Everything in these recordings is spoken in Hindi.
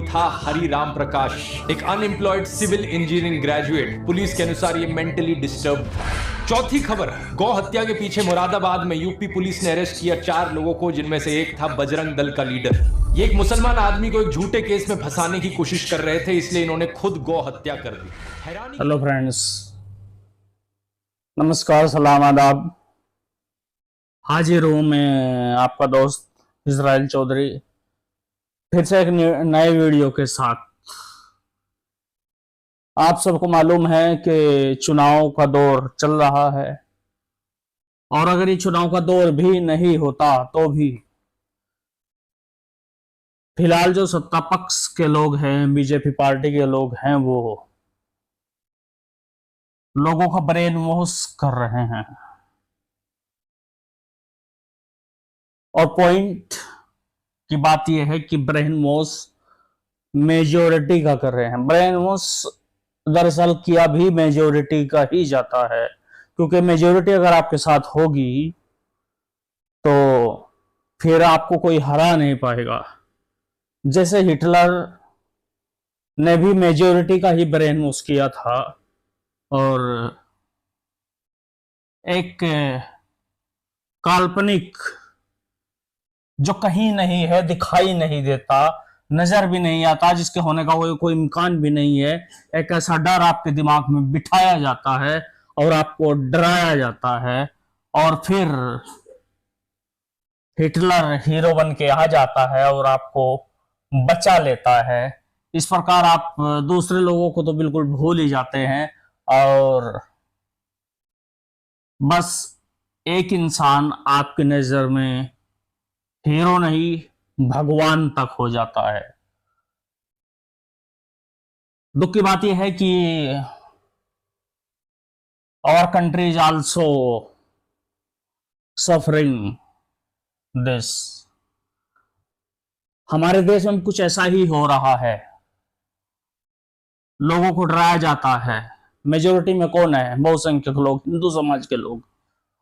था हरि राम प्रकाश, एक unemployed civil engineering graduate. Police के अनुसार ये मेंटली डिस्टर्ब था। चौथी खबर, गौ हत्या के पीछे मुरादाबाद में यूपी पुलिस ने अरेस्ट किया 4 लोगों को, जिनमें से एक था बजरंग दल का लीडर। ये एक मुसलमान आदमी को एक झूठे केस में फंसाने की कोशिश कर रहे थे, इसलिए इन्होंने खुद गौ हत्या कर दी। हेलो फ्रेंड्स, नमस्कार, सलाम, आदाब। हाजिर हूँ मैं आपका दोस्त इजराइल चौधरी, फिर से एक नए वीडियो के साथ। आप सबको मालूम है कि चुनाव का दौर चल रहा है, और अगर ये चुनाव का दौर भी नहीं होता तो भी फिलहाल जो सत्ता पक्ष के लोग हैं, बीजेपी पार्टी के लोग हैं, वो लोगों का ब्रेन वॉश कर रहे हैं। और पॉइंट की बात यह है कि ब्रेन वॉश मेजोरिटी का कर रहे हैं। ब्रेन वॉश दरअसल किया भी मेजोरिटी का ही जाता है, क्योंकि मेजोरिटी अगर आपके साथ होगी तो फिर आपको कोई हरा नहीं पाएगा। जैसे हिटलर ने भी मेजोरिटी का ही ब्रेन वॉश किया था, और एक काल्पनिक जो कहीं नहीं है, दिखाई नहीं देता, नजर भी नहीं आता, जिसके होने का कोई इम्कान भी नहीं है, एक ऐसा डर आपके दिमाग में बिठाया जाता है और आपको डराया जाता है, और फिर हिटलर हीरो बन के आ जाता है और आपको बचा लेता है। इस प्रकार आप दूसरे लोगों को तो बिल्कुल भूल ही जाते हैं, और बस एक इंसान आपकी नजर में हीरो नहीं, भगवान तक हो जाता है। दुख की बात यह है कि our country is also suffering this। हमारे देश में कुछ ऐसा ही हो रहा है। लोगों को डराया जाता है। मेजोरिटी में कौन है? बहुसंख्यक लोग, हिंदू समाज के लोग।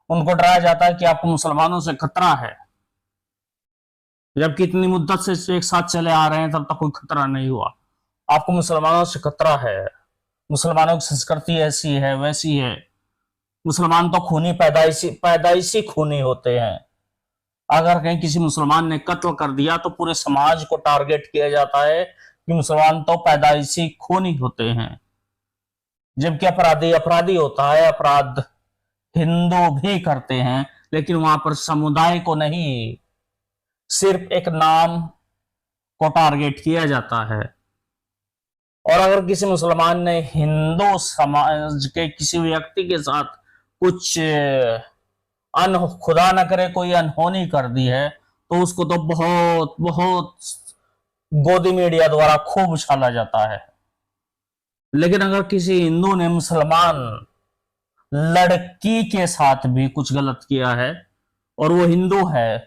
उनको डराया जाता है कि आपको मुसलमानों से खतरा है, जबकि इतनी मुद्दत से एक साथ चले आ रहे हैं, तब तक कोई खतरा नहीं हुआ। आपको मुसलमानों से खतरा है। मुसलमानों की संस्कृति ऐसी है, वैसी है। मुसलमान तो खूनी, पैदाइशी पैदाइशी खूनी होते हैं। अगर कहीं किसी मुसलमान ने कत्ल कर दिया तो पूरे समाज को टारगेट किया जाता है कि मुसलमान तो पैदाइशी खूनी होते हैं, जबकि अपराधी अपराधी होता है। अपराध हिंदू भी करते हैं, लेकिन वहां पर समुदाय को नहीं, सिर्फ एक नाम को टारगेट किया जाता है। और अगर किसी मुसलमान ने हिंदू समाज के किसी व्यक्ति के साथ कुछ खुदा न करे कोई अनहोनी कर दी है, तो उसको तो बहुत बहुत गोदी मीडिया द्वारा खूब उछाला जाता है। लेकिन अगर किसी हिंदू ने मुसलमान लड़की के साथ भी कुछ गलत किया है और वो हिंदू है,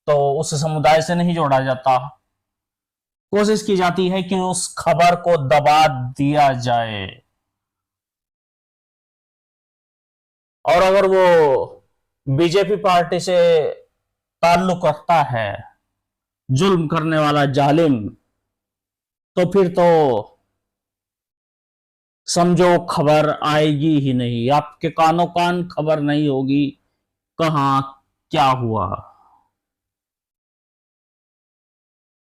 तो उस समुदाय से नहीं जोड़ा जाता। कोशिश की जाती है कि उस खबर को दबा दिया जाए। और अगर वो बीजेपी पार्टी से ताल्लुक रखता है, जुल्म करने वाला जालिम, तो फिर तो समझो खबर आएगी ही नहीं, आपके कानों कान खबर नहीं होगी कहां क्या हुआ।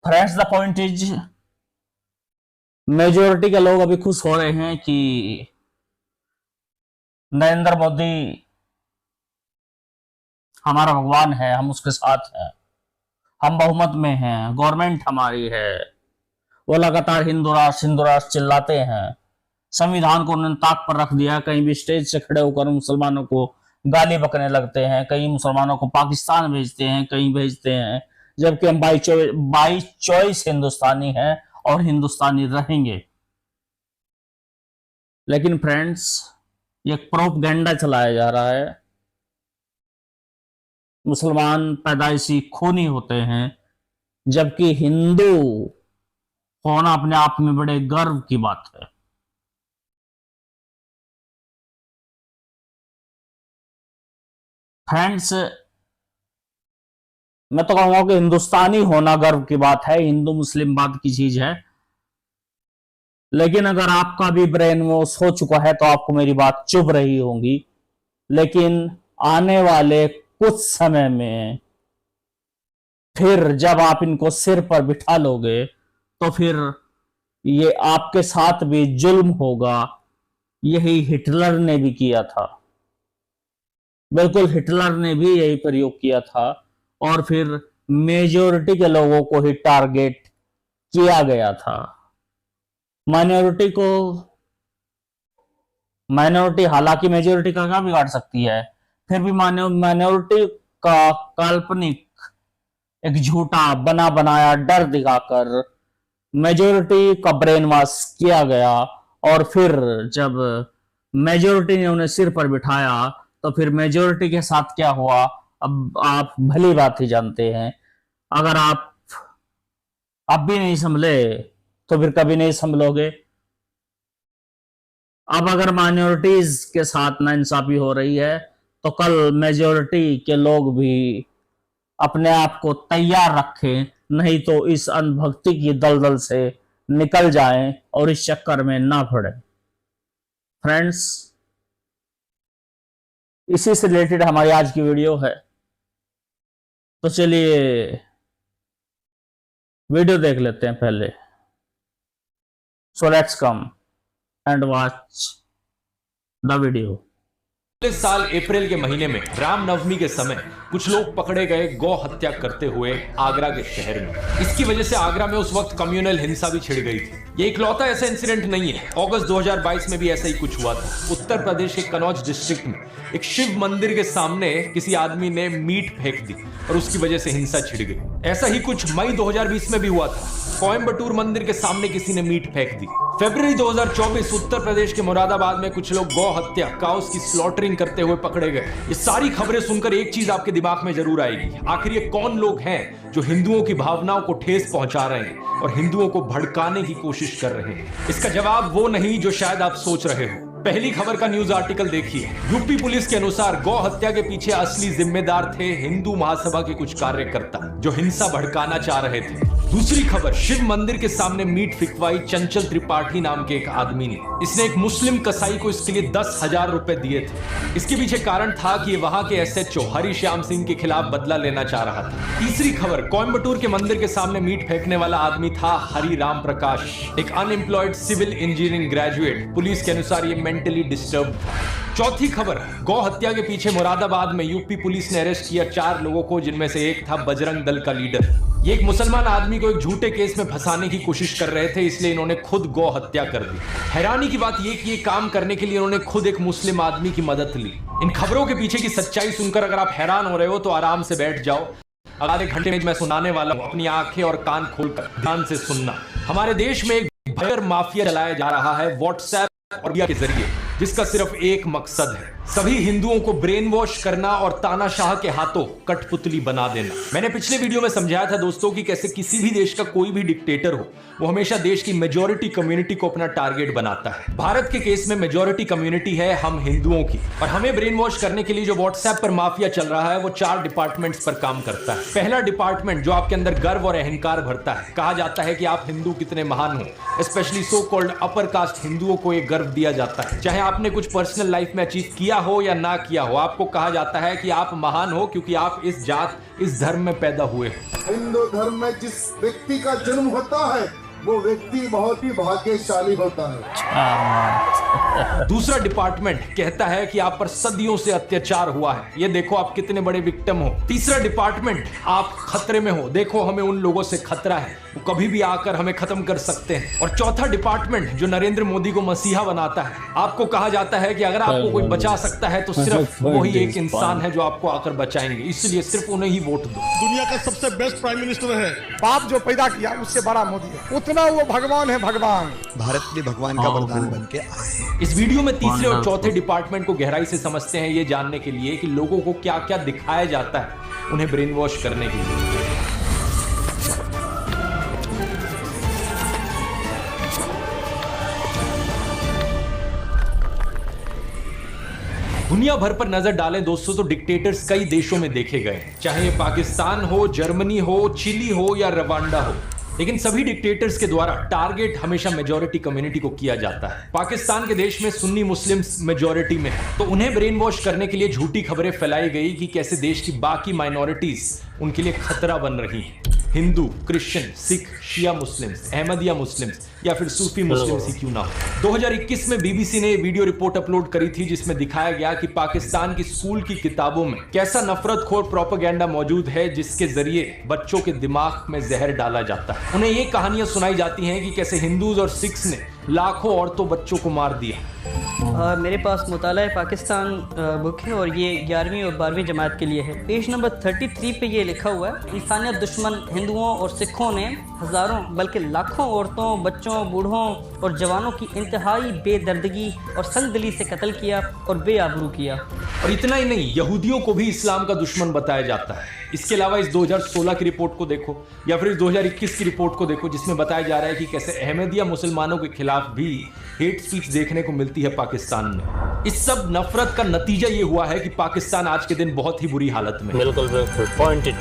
Friends, the point is, majority के लोग अभी खुश हो रहे हैं कि नरेंद्र मोदी हमारा भगवान है, हम उसके साथ हैं, हम बहुमत में हैं, गवर्नमेंट हमारी है। वो लगातार हिंदू राष्ट्र चिल्लाते हैं। संविधान को उन्होंने ताक पर रख दिया। कहीं भी स्टेज से खड़े होकर मुसलमानों को गाली बकने लगते हैं, कहीं मुसलमानों को पाकिस्तान भेजते हैं, कहीं भेजते हैं, जबकि हम बाई चॉइस हिंदुस्तानी हैं और हिंदुस्तानी रहेंगे। लेकिन फ्रेंड्स, ये प्रोपगेंडा चलाया जा रहा है। मुसलमान पैदाइशी खूनी होते हैं, जबकि हिंदू होना अपने आप में बड़े गर्व की बात है। फ्रेंड्स, मैं तो कहूंगा कि हिंदुस्तानी होना गर्व की बात है, हिंदू मुस्लिम बात की चीज है। लेकिन अगर आपका भी ब्रेन वॉश हो चुका है तो आपको मेरी बात चुभ रही होगी, लेकिन आने वाले कुछ समय में फिर जब आप इनको सिर पर बिठा लोगे तो फिर ये आपके साथ भी जुल्म होगा। यही हिटलर ने भी किया था, बिल्कुल हिटलर ने भी यही प्रयोग किया था, और फिर मेजोरिटी के लोगों को ही टारगेट किया गया था। माइनॉरिटी हालांकि मेजोरिटी का क्या बिगाड़ सकती है, फिर भी माइनॉरिटी का काल्पनिक एक झूठा बना बनाया डर दिखाकर मेजोरिटी का ब्रेन वॉश किया गया, और फिर जब मेजोरिटी ने उन्हें सिर पर बिठाया तो फिर मेजोरिटी के साथ क्या हुआ अब आप भली बात ही जानते हैं। अगर आप भी नहीं संभले तो फिर कभी नहीं संभलोगे। अब अगर माइनॉरिटीज के साथ नाइंसाफी हो रही है तो कल मेजोरिटी के लोग भी अपने आप को तैयार रखें, नहीं तो इस अंधभक्ति की दलदल से निकल जाएं और इस चक्कर में ना पड़े। फ्रेंड्स, इसी से रिलेटेड हमारी आज की वीडियो है, तो चलिए वीडियो देख लेते हैं पहले। So let's come and watch the video. इस साल अप्रैल के महीने में रामनवमी के समय कुछ लोग पकड़े गए गौ हत्या करते हुए आगरा के शहर में। इसकी वजह से आगरा में उस वक्त कम्युनल हिंसा भी छिड़ गई थी। ये इकलौता ऐसा इंसिडेंट नहीं है, अगस्त 2022 में भी ऐसा ही कुछ हुआ था। उत्तर प्रदेश के कनौज डिस्ट्रिक्ट में एक शिव मंदिर के सामने किसी आदमी ने मीट फेंक दी और उसकी वजह से हिंसा छिड़ गई। ऐसा ही कुछ मई 2020 में भी हुआ था, कोयम्बटूर मंदिर के सामने किसी ने मीट फेंक दी। फरवरी 2024 उत्तर प्रदेश के मुरादाबाद में कुछ लोग गौ हत्या काउस की स्लॉटरिंग करते हुए पकड़े गए। ये सारी खबरें सुनकर एक चीज आपके दिमाग में जरूर आएगी, आखिर ये कौन लोग हैं जो हिंदुओं की भावनाओं को ठेस पहुंचा रहे हैं और हिंदुओं को भड़काने की कोशिश कर रहे हैं। इसका जवाब वो नहीं जो शायद आप सोच रहे हो। पहली खबर का न्यूज आर्टिकल देखिए। यूपी पुलिस के अनुसार गौ हत्या के पीछे असली जिम्मेदार थे हिंदू महासभा के कुछ कार्यकर्ता जो हिंसा भड़काना चाह रहे थे। दूसरी खबर, शिव मंदिर के सामने मीट फिकवाई चंचल त्रिपाठी नाम के एक आदमी ने। इसने एक मुस्लिम कसाई को इसके लिए 10,000 रुपए दिए थे। इसके पीछे कारण था कि वहां के SHO हरिश्याम सिंह के खिलाफ बदला लेना चाह रहा था। तीसरी खबर, कोयम्बटूर के मंदिर के सामने मीट फेंकने वाला आदमी था हरिराम प्रकाश, एक unemployed civil engineering graduate. Police के अनुसार ये मेंटली डिस्टर्ब। चौथी खबर, गौ हत्या के पीछे मुरादाबाद में यूपी पुलिस ने अरेस्ट किया 4 लोगों को, जिनमें से एक था बजरंग दल का लीडर। ये एक मुसलमान आदमी को एक झूठे केस में फंसाने की कोशिश कर रहे थे, इसलिए इन्होंने खुद गौ हत्या कर दी। हैरानी की बात यह कि ये काम करने के लिए इन्होंने खुद एक मुस्लिम आदमी की मदद ली। इन खबरों के पीछे की सच्चाई सुनकर अगर आप हैरान हो रहे हो तो आराम से बैठ जाओ। आधे घंटे में मैं सुनाने वाला हूं, अपनी आंखें और कान खोलकर ध्यान से सुनना। हमारे देश में एक भयंकर माफिया चलाया जा रहा है व्हाट्सएप और मीडिया के जरिए, जिसका सिर्फ एक मकसद है, सभी हिंदुओं को ब्रेन वॉश करना और तानाशाह के हाथों कठपुतली बना देना। मैंने पिछले वीडियो में समझाया था दोस्तों कि कैसे किसी भी देश का कोई भी डिक्टेटर हो, वो हमेशा देश की मेजॉरिटी कम्युनिटी को अपना टारगेट बनाता है। भारत के केस में मेजॉरिटी कम्युनिटी है हम हिंदुओं की, और हमें ब्रेन वॉश करने के लिए जो व्हाट्सएप पर माफिया चल रहा है वो 4 डिपार्टमेंट्स पर काम करता है। पहला डिपार्टमेंट जो आपके अंदर गर्व और अहंकार भरता है। कहा जाता है कि आप हिंदू कितने महान हो, specially so called upper caste हिंदुओं को एक गर्व दिया जाता है। चाहे आपने कुछ पर्सनल लाइफ में अचीव किया हो या ना किया हो, आपको कहा जाता है कि आप महान हो क्योंकि आप इस जात इस धर्म में पैदा हुए हो। हिंदू धर्म में जिस व्यक्ति का जन्म होता है वो व्यक्ति बहुत ही भाग्यशाली होता है। दूसरा डिपार्टमेंट कहता है कि आप पर सदियों से अत्याचार हुआ है, ये देखो आप कितने बड़े विक्टिम हो। तीसरा डिपार्टमेंट, आप खतरे में हो, देखो हमें उन लोगों से खतरा है, वो कभी भी आकर हमें खत्म कर सकते हैं। और चौथा डिपार्टमेंट जो नरेंद्र मोदी को मसीहा बनाता है, आपको कहा जाता है कि अगर आपको कोई बचा सकता है तो सिर्फ वही एक इंसान है जो आपको आकर बचाएंगे, इसलिए सिर्फ उन्हें ही वोट दो। दुनिया का सबसे बेस्ट प्राइम मिनिस्टर है, बाप जो पैदा किया उससे बड़ा मोदी है, उतना वो भगवान है। भगवान भारत के भगवान का वरदान बन के आए। इस वीडियो में तीसरे और चौथे डिपार्टमेंट को गहराई से समझते हैं, ये जानने के लिए कि लोगों को क्या क्या दिखाया जाता है उन्हें ब्रेन वॉश करने के लिए। दुनिया भर पर नजर डालें दोस्तों तो डिक्टेटर्स कई देशों में देखे गए, चाहे ये पाकिस्तान हो, जर्मनी हो, चिली हो या रवांडा हो, लेकिन सभी डिक्टेटर्स के द्वारा टारगेट हमेशा मेजॉरिटी कम्युनिटी को किया जाता है। पाकिस्तान के देश में सुन्नी मुस्लिम्स मेजॉरिटी में है, तो उन्हें ब्रेन वॉश करने के लिए झूठी खबरें फैलाई गई कि कैसे देश की बाकी माइनॉरिटीज उनके लिए खतरा बन रही हैं। हिंदू, क्रिश्चियन, सिख, शिया मुस्लिम्स, अहमदिया मुस्लिम्स या फिर सूफी मुस्लिम्स ही क्यों ना हो। 2021 में बीबीसी ने वीडियो रिपोर्ट अपलोड करी थी जिसमें दिखाया गया कि पाकिस्तान की स्कूल की किताबों में कैसा नफरतखोर प्रोपेगेंडा मौजूद है जिसके जरिए बच्चों के दिमाग में जहर डाला जाता है। उन्हें ये कहानियां सुनाई जाती हैं कि कैसे हिंदूज और सिख्स ने लाखों औरतों बच्चों को मार दिया। मेरे पास मुताला पाकिस्तान बुक है और ये 11वीं और 12वीं जमात के लिए है। पेज नंबर 33 पे ये लिखा हुआ है, इंसानियत दुश्मन हिंदुओं और सिखों ने हज़ारों बल्कि लाखों औरतों, बच्चों, बूढ़ों और जवानों की इंतहाई बेदर्दगी और संगदिली से कत्ल किया और बेआबरू किया। और इतना ही नहीं, यहूदियों को भी इस्लाम का दुश्मन बताया जाता है। इसके अलावा इस 2016 की रिपोर्ट को देखो या फिर इस 2021 की रिपोर्ट को देखो जिसमें बताया जा रहा है कि कैसे अहमदिया मुसलमानों के खिलाफ भी हेट स्पीच देखने को मिलती है पाकिस्तान में। इस सब नफरत का नतीजा ये हुआ है कि पाकिस्तान आज के दिन बहुत ही बुरी हालत में है। बिल्कुल बिल्कुल पॉइंटेड।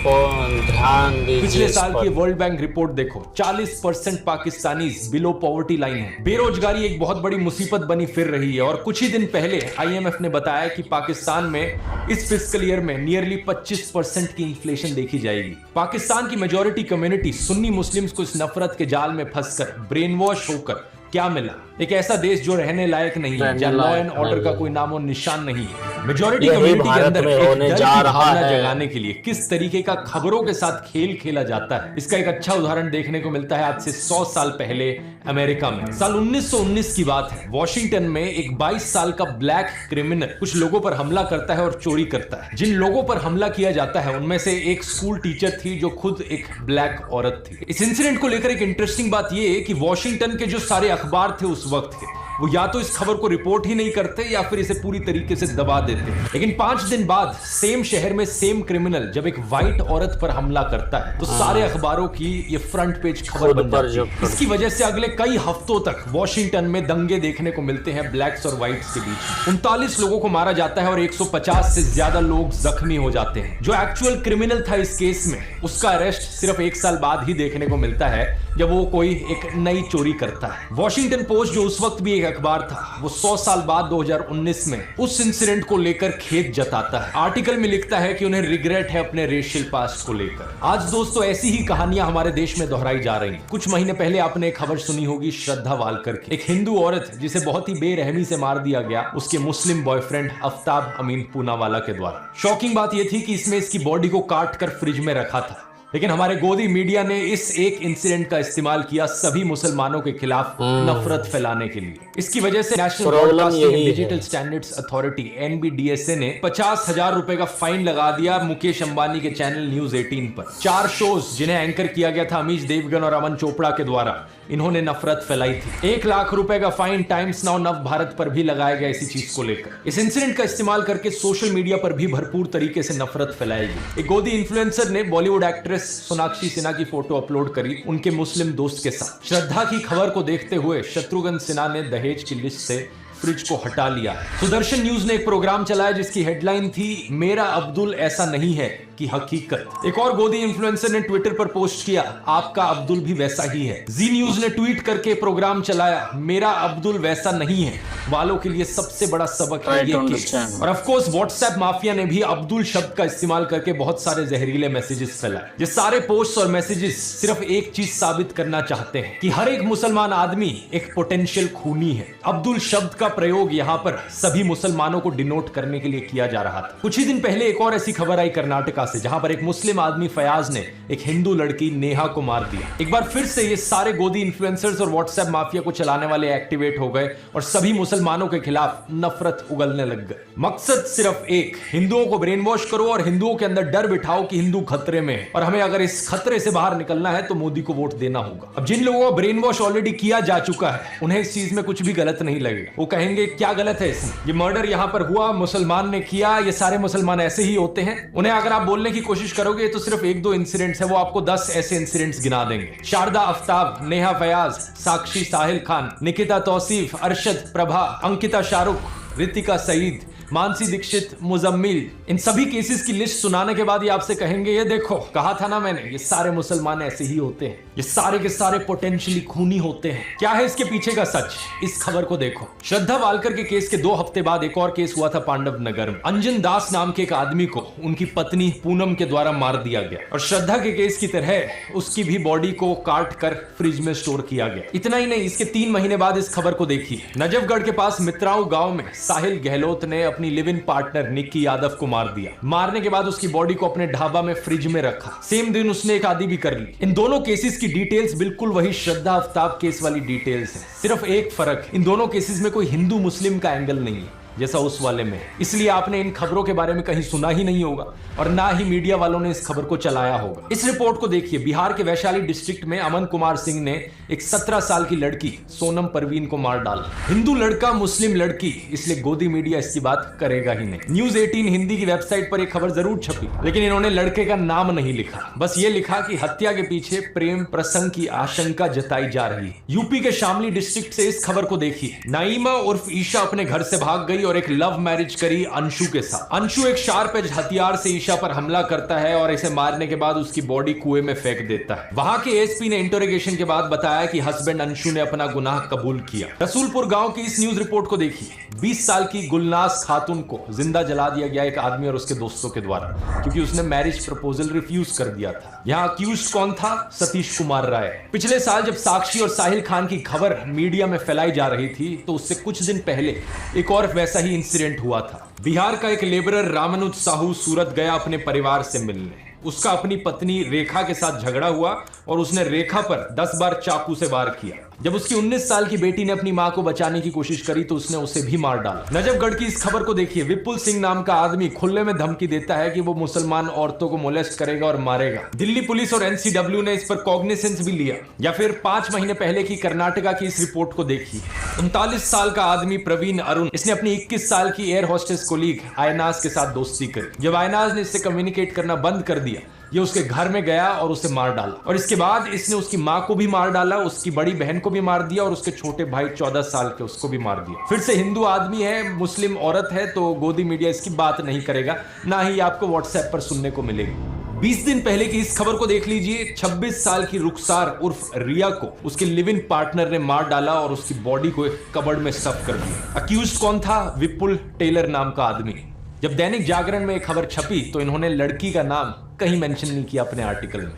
ध्यान दीजिए। पिछले साल की वर्ल्ड बैंक रिपोर्ट देखो, 40% पाकिस्तानी बिलो पॉवर्टी लाइन है। बेरोजगारी एक बहुत बड़ी मुसीबत बनी फिर रही है और कुछ ही दिन पहले IMF ने बताया कि पाकिस्तान में इस फिस्कल ईयर में नियरली 25% की इन्फ्लेशन देखी जाएगी। पाकिस्तान की मेजॉरिटी कम्युनिटी सुन्नी मुस्लिम्स को इस नफरत के जाल में फंसकर ब्रेन वॉश होकर क्या मिला? एक ऐसा देश जो रहने लायक नहीं है, जहां लॉ एंड ऑर्डर का कोई नामो निशान नहीं है। मेजॉरिटी कम्युनिटी के अंदर एक डर की भावना जगाने के लिए किस तरीके का खबरों के साथ खेल खेला जाता है, इसका एक अच्छा उदाहरण देखने को मिलता है आज से 100 साल पहले अमेरिका में। साल 1919 की बात है। वॉशिंगटन में एक 22 साल का ब्लैक क्रिमिनल कुछ लोगों पर हमला करता है और चोरी करता है। जिन लोगों पर हमला किया जाता है उनमें से एक स्कूल टीचर थी जो खुद एक ब्लैक औरत थी। इस इंसिडेंट को लेकर एक इंटरेस्टिंग बात यह है कि वॉशिंगटन के जो सारे अखबार थे उस वक्त के, वो या तो इस खबर को रिपोर्ट ही नहीं करते या फिर इसे पूरी तरीके से दबा देते। लेकिन 5 दिन बाद सेम शहर में सेम क्रिमिनल जब एक व्हाइट औरत पर हमला करता है तो सारे अखबारों की ये फ्रंट पेज खबर बन जाती है। इसकी वजह से अगले कई हफ्तों तक वॉशिंगटन में दंगे देखने को मिलते हैं ब्लैक्स और व्हाइट्स के बीच। 39 लोगों को मारा जाता है और 150 से ज्यादा लोग जख्मी हो जाते हैं। जो एक्चुअल क्रिमिनल था इस केस में, उसका अरेस्ट सिर्फ 1 साल बाद ही देखने को मिलता है जब वो कोई एक नई चोरी करता है। वॉशिंगटन पोस्ट जो उस वक्त भी एक अखबार था, वो 100 साल बाद 2019 में उस इंसिडेंट को लेकर खेद जताता है। आर्टिकल में लिखता है कि उन्हें रिग्रेट है अपने रेशियल पास्ट को लेकर। आज दोस्तों ऐसी ही कहानियां हमारे देश में दोहराई जा रही हैं। कुछ महीने पहले आपने एक खबर सुनी होगी श्रद्धा वालकर की, एक हिंदू औरत जिसे बहुत ही बेरहमी से मार दिया गया उसके मुस्लिम बॉयफ्रेंड आफ्ताब अमीन पूनावाला के द्वारा। शॉकिंग बात यह थी कि इसमें इसकी बॉडी को काट कर फ्रिज में रखा था, लेकिन हमारे गोदी मीडिया ने इस एक इंसिडेंट का इस्तेमाल किया सभी मुसलमानों के खिलाफ नफरत फैलाने के लिए। इसकी वजह से national broadcasting and digital standards authority NBDSA ने 50,000 रुपए का फाइन लगा दिया मुकेश अंबानी के चैनल न्यूज 18 पर। 4 शोज जिन्हें एंकर किया गया था अमीश देवगन और अमन चोपड़ा के द्वारा, इन्होंने नफरत फैलाई थी। 1 लाख रुपए का फाइन टाइम्स नाउ नव भारत पर भी लगाया गया इसी चीज को लेकर। इस इंसिडेंट का इस्तेमाल करके सोशल मीडिया पर भी भरपूर तरीके से नफरत फैलाई गई। एक गोदी इन्फ्लुएंसर ने बॉलीवुड एक्ट्रेस सोनाक्षी सिन्हा की फोटो अपलोड करी उनके मुस्लिम दोस्त के साथ। श्रद्धा की खबर को देखते हुए शत्रुघ्न सिन्हा ने दहेज की लिस्ट से फ्रिज को हटा लिया। सुदर्शन न्यूज ने एक प्रोग्राम चलाया जिसकी हेडलाइन थी मेरा अब्दुल ऐसा नहीं है की हकीकत। एक और गोदी इन्फ्लुएंसर ने ट्विटर पर पोस्ट किया आपका अब्दुल भी वैसा ही है। जी न्यूज ने ट्वीट करके प्रोग्राम चलाया मेरा अब्दुल वैसा नहीं है वालों के लिए सबसे बड़ा सबक है ये केस। और ऑफ कोर्स व्हाट्सएप माफिया ने भी अब्दुल शब्द का इस्तेमाल करके बहुत सारे जहरीले मैसेजेस फैलाए। ये सारे पोस्ट और मैसेजेस सिर्फ एक चीज साबित करना चाहते हैं कि हर एक मुसलमान आदमी एक पोटेंशियल खूनी है। अब्दुल शब्द का प्रयोग यहाँ पर सभी मुसलमानों को डिनोट करने के लिए किया जा रहा था। कुछ ही दिन पहले एक और ऐसी खबर आई कर्नाटका से, जहां पर एक मुस्लिम आदमी फयाज ने एक हिंदू लड़की नेहा को मार दिया। एक बार फिर से ये सारे गोदी इन्फ्लुएंसर्स और व्हाट्सएप माफिया को चलाने वाले एक्टिवेट हो गए और सभी मुसलमानों के खिलाफ नफरत उगलने लग गए। मकसद सिर्फ एक, हिंदुओं को ब्रेन वॉश करो और हिंदुओं के अंदर डर बिठाओ कि हिंदू खतरे में है और हमें अगर इस खतरे से बाहर निकलना है तो मोदी को वोट देना होगा। अब जिन लोगों को ब्रेन वॉश ऑलरेडी किया जा चुका है उन्हें इस चीज में कुछ भी गलत नहीं लगेगा। वो कहेंगे क्या गलत है इसमें, ये मर्डर यहां पर हुआ, मुसलमान ने किया, ये सारे मुसलमान ऐसे ही होते हैं। उन्हें अगर आप बोलने की कोशिश करोगे तो सिर्फ 1-2 इंसिडेंट्स है, वो आपको 10 ऐसे इंसिडेंट्स गिना देंगे। शारदा आफ्ताब, नेहा फयाज, साक्षी साहिल खान, निकिता तौसीफ, अरशद प्रभा, अंकिता शाहरुख, रितिका सईद, मानसी दीक्षित, मुजम्मिल, इन सभी केसेस की लिस्ट सुनाने के बाद ये आपसे कहेंगे ये देखो, कहा था ना मैंने, ये सारे मुसलमान ऐसे ही होते हैं, ये सारे के सारे पोटेंशियली खूनी होते हैं। क्या है इसके पीछे का सच, इस खबर को देखो। श्रद्धा वालकर के केस के 2 हफ्ते बाद एक और केस हुआ था पांडव नगर में। अंजन दास नाम के एक आदमी को उनकी पत्नी पूनम के द्वारा मार दिया गया और श्रद्धा के केस की तरह उसकी भी बॉडी को काट कर फ्रिज में स्टोर किया गया। इतना ही नहीं, इसके 3 महीने बाद इस खबर को देखिए। नजफगढ़ के पास मित्राऊ गांव में साहिल गहलोत ने अपनी live in partner Nikki Yadav को मार दिया। मारने के बाद उसकी बॉडी को अपने ढाबा में फ्रिज में रखा। सेम दिन उसने एक आदि भी कर ली। इन दोनों केसेस की डिटेल्स बिल्कुल वही श्रद्धा आफ्ताब केस वाली डिटेल्स है। सिर्फ एक फर्क, इन दोनों केसेस में कोई हिंदू मुस्लिम का एंगल नहीं है जैसा उस वाले में। इसलिए आपने इन खबरों के बारे में कहीं सुना ही नहीं होगा और ना ही मीडिया वालों ने इस खबर को चलाया होगा। इस रिपोर्ट को देखिए। बिहार के वैशाली डिस्ट्रिक्ट में अमन कुमार सिंह ने एक 17 साल की लड़की सोनम परवीन को मार डाला। हिंदू लड़का मुस्लिम लड़की, इसलिए गोदी मीडिया इसकी बात करेगा ही नहीं। न्यूज 18 हिंदी की वेबसाइट पर एक खबर जरूर छपी, लेकिन इन्होंने लड़के का नाम नहीं लिखा। बस ये लिखा कि हत्या के पीछे प्रेम प्रसंग की आशंका जताई जा रही है। यूपी के शामली डिस्ट्रिक्ट से इस खबर को देखिए। नाइमा उर्फ ईशा अपने घर से भाग गई और एक लव मैरिज करी अंशु के साथ। अंशु एक शार्प एज हथियार से ईशा पर हमला करता है और इसे मारने के बाद उसकी बॉडी कुएं में फेंक देता है। वहां के एसपी ने इंटरोगेशन के बाद बताया कि हस्बैंड अंशु ने अपना गुनाह कबूल किया। रसूलपुर गांव की इस न्यूज रिपोर्ट को देखिए। 20 साल की गुलनाज खातून को जिंदा जला दिया गया एक आदमी और उसके दोस्तों के द्वारा, क्योंकि उसने मैरिज प्रपोजल रिफ्यूज कर दिया था। यहाँ अक्यूज्ड कौन था? सतीश कुमार राय। पिछले साल जब साक्षी और साहिल खान की खबर मीडिया में फैलाई जा रही थी तो उससे कुछ दिन पहले एक और वैसा ही इंसिडेंट हुआ था। बिहार का एक लेबरर रामानुज साहू सूरत गया अपने परिवार से मिलने। उसका अपनी पत्नी रेखा के साथ झगड़ा हुआ और उसने रेखा पर 10 बार चाकू से वार किया। जब उसकी 19 साल की बेटी ने अपनी मां को बचाने की कोशिश करी तो उसने उसे भी मार डाला। नजफगढ़ की इस खबर को देखिए। विपुल सिंह नाम का आदमी खुले में धमकी देता है कि वो मुसलमान औरतों को मोलेस्ट करेगा और मारेगा। दिल्ली पुलिस और एनसीडब्ल्यू ने इस पर कॉग्निसेंस भी लिया। या फिर 5 महीने पहले की कर्नाटका की इस रिपोर्ट को देखिए। 39 साल का आदमी प्रवीण अरुण, इसने अपनी 21 साल की एयर होस्टेस कोलीग आयनाज के साथ दोस्ती करी। जब आयनाज ने इससे कम्युनिकेट करना बंद कर दिया, ये उसके घर में गया और उसे मार डाला। और इसके बाद इसने उसकी मां को भी मार डाला, उसकी बड़ी बहन को भी मार दिया और उसके छोटे भाई 14 साल के उसको भी मार दिया। फिर से हिंदू आदमी है, मुस्लिम औरत है, तो गोदी मीडिया इसकी बात नहीं करेगा, ना ही आपको व्हाट्सएप पर सुनने को मिलेगी। 20 दिन पहले की इस खबर को देख लीजिए। 26 साल की रुखसार उर्फ रिया को उसके लिव इन पार्टनर ने मार डाला और उसकी बॉडी को एक कबर्ड में स्टफ कर दिया। अक्यूज्ड कौन था? विपुल टेलर नाम का आदमी। जब दैनिक जागरण में एक खबर छपी तो इन्होंने लड़की का नाम कहीं मेंशन नहीं किया अपने आर्टिकल में।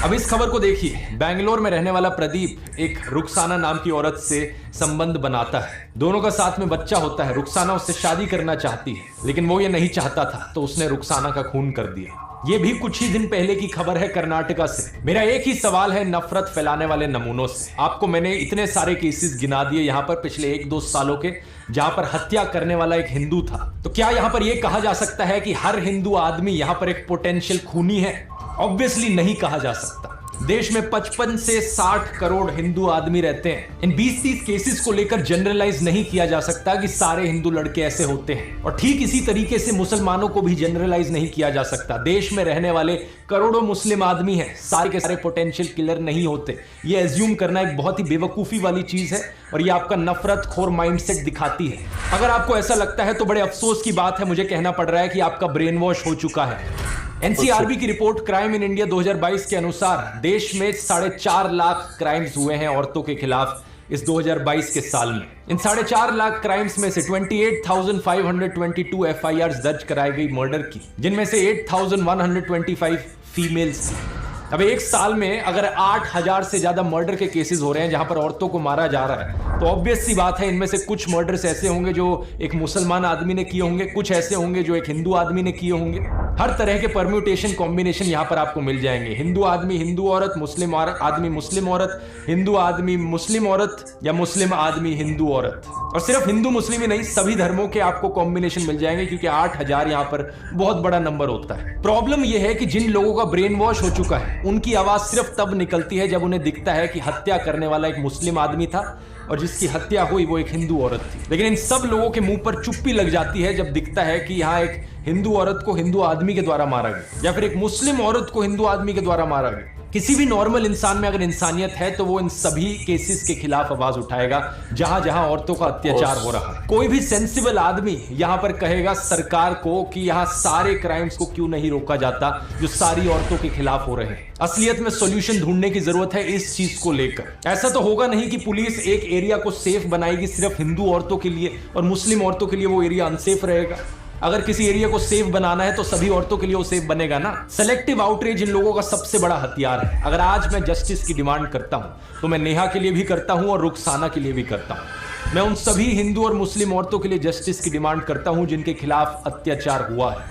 अब इस खबर को देखिए। बेंगलोर में रहने वाला प्रदीप एक रुखसाना नाम की औरत से संबंध बनाता है। दोनों का साथ में बच्चा होता है। रुखसाना उससे शादी करना चाहती है, लेकिन वो ये नहीं चाहता था, तो उसने रुखसाना का खून कर दिया। ये भी कुछ ही दिन पहले की खबर है कर्नाटका से। मेरा एक ही सवाल है नफरत फैलाने वाले नमूनों से। आपको मैंने इतने सारे केसेस गिना दिए यहाँ पर पिछले 1-2 सालों के, जहां पर हत्या करने वाला एक हिंदू था। तो क्या यहां पर यह कहा जा सकता है कि हर हिंदू आदमी यहां पर एक पोटेंशियल खूनी है? ऑब्वियसली नहीं कहा जा सकता। देश में 55 से 60 करोड़ हिंदू आदमी रहते हैं। इन 20-30 केसेस को लेकर जनरलाइज नहीं किया जा सकता कि सारे हिंदू लड़के ऐसे होते हैं, और ठीक इसी तरीके से मुसलमानों को भी जनरलाइज नहीं किया जा सकता। देश में रहने वाले करोड़ों मुस्लिम आदमी हैं, सारे के सारे पोटेंशियल किलर नहीं होते। ये एज्यूम करना एक बहुत ही बेवकूफी वाली चीज है और ये आपका नफरत खोर माइंडसेट दिखाती है। अगर आपको ऐसा लगता है तो बड़े अफसोस की बात है, मुझे कहना पड़ रहा है कि आपका ब्रेन वॉश हो चुका है। एनसीआरबी की रिपोर्ट क्राइम इन इंडिया 2022 के अनुसार देश में 4.5 लाख क्राइम्स हुए हैं औरतों के खिलाफ इस 2022 के साल में। इन 4.5 लाख क्राइम्स में से 28,522 एफआईआर दर्ज कराई गई मर्डर की, जिनमें से 8,125 फीमेल्स। अब एक साल में अगर 8,000 से ज्यादा मर्डर के केसेस हो रहे हैं जहां पर औरतों को मारा जा रहा है, तो ऑब्वियस सी बात है इनमें से कुछ मर्डर्स ऐसे होंगे जो एक मुसलमान आदमी ने किए होंगे, कुछ ऐसे होंगे जो एक हिंदू आदमी ने किए होंगे। हर तरह के परम्यूटेशन कॉम्बिनेशन यहां पर आपको मिल जाएंगे। हिंदू आदमी हिंदू औरत, मुस्लिम आदमी मुस्लिम औरत, हिंदू आदमी मुस्लिम औरत, या मुस्लिम आदमी हिंदू औरत। और सिर्फ हिंदू मुस्लिम ही नहीं, सभी धर्मों के आपको कॉम्बिनेशन मिल जाएंगे, क्योंकि 8,000 यहां पर बहुत बड़ा नंबर होता है। प्रॉब्लम यह है कि जिन लोगों का ब्रेन वॉश हो चुका है उनकी आवाज सिर्फ तब निकलती है जब उन्हें दिखता है कि हत्या करने वाला एक मुस्लिम आदमी था और जिसकी हत्या हुई वो एक हिंदू औरत थी। लेकिन इन सब लोगों के मुंह पर चुप्पी लग जाती है जब दिखता है कि यहाँ एक हिंदू औरत को हिंदू आदमी के द्वारा मारा गया, या फिर एक मुस्लिम औरत को हिंदू आदमी के द्वारा मारा गया। किसी भी नॉर्मल इंसान में अगर इंसानियत है तो वो इन सभी केसेस के खिलाफ आवाज उठाएगा जहां जहां औरतों का अत्याचार हो रहा है। कोई भी सेंसिबल आदमी यहां पर कहेगा सरकार को कि यहां सारे क्राइम्स को क्यों नहीं रोका जाता जो सारी औरतों के खिलाफ हो रहे हैं। असलियत में सॉल्यूशन ढूंढने की जरूरत है इस चीज को लेकर। ऐसा तो होगा नहीं कि पुलिस एक एरिया को सेफ बनाएगी सिर्फ हिंदू औरतों के लिए और मुस्लिम औरतों के लिए वो एरिया अनसेफ रहेगा। अगर किसी एरिया को सेफ बनाना है तो सभी औरतों के लिए वो सेफ बनेगा ना। सेलेक्टिव आउटरीच इन लोगों का सबसे बड़ा हथियार है। अगर आज मैं जस्टिस की डिमांड करता हूं तो मैं नेहा के लिए भी करता हूं और रुखसाना के लिए भी करता हूं। मैं उन सभी हिंदू और मुस्लिम औरतों के लिए जस्टिस की डिमांड करता हूं जिनके खिलाफ अत्याचार हुआ है।